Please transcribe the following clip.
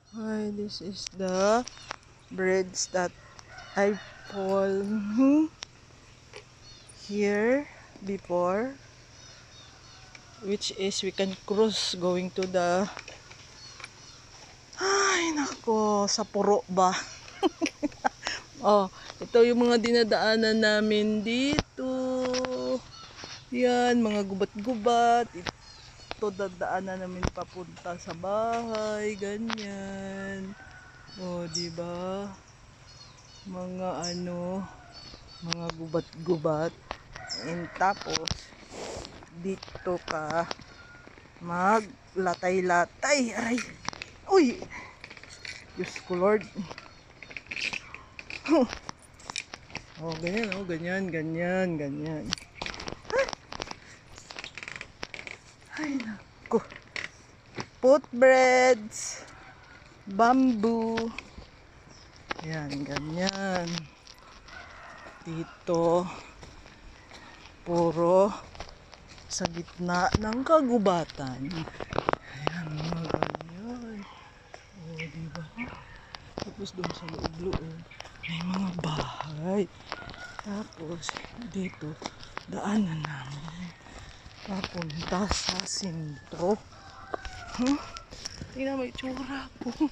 Hi, this is the bridge that I fall here before, which is we can cross going to the, ay nako, sa puro ba? Oh, ito yung mga dinadaanan namin dito. Yan, mga gubat-gubat. Ito dadaanan namin papunta sa bahay, ganyan. Oh, di ba? Mga mga gubat-gubat. And tapos dito ka maglatay-latay. Aray. Uy. Diyos ko Lord. Oh, ganyan, oh, ganyan. Ay, naku. Footbreads. Bamboo. Yan, ganyan. Dito, puro sa gitna ng kagubatan. Ayan, mga ganyan. O, diba? Tapos doon sa loob-loob, may mga bahay. Tapos, dito, daanan namin papunta sa sentro. Tingnan mo itsura ko.